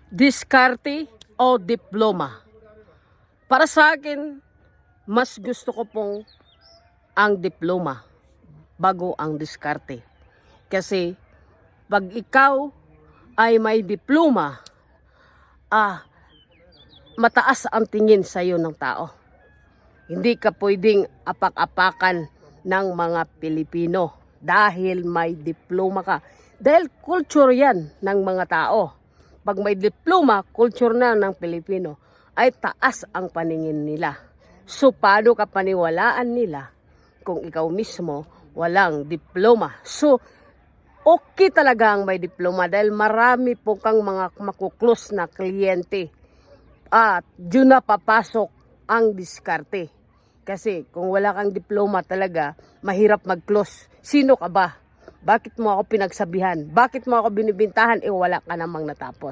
Diskarte o diploma? Para sa akin, mas gusto ko pong ang diploma bago ang diskarte. Kasi pag ikaw ay may diploma, mataas ang tingin sa iyo ng tao. Hindi ka pwedeng apak-apakan ng mga Pilipino dahil may diploma ka. Dahil culture yan ng mga tao. Pag may diploma, culture na ng Pilipino, ay taas ang paningin nila. So, paano ka paniwalaan nila kung ikaw mismo walang diploma? So, okay talaga ang may diploma dahil marami po kang mga makuklose na kliyente. At dyan na papasok ang diskarte. Kasi kung wala kang diploma talaga, mahirap mag-close. Sino ka ba? Bakit mo ako pinagsabihan? Bakit mo ako binibintahan? Wala ka namang natapos.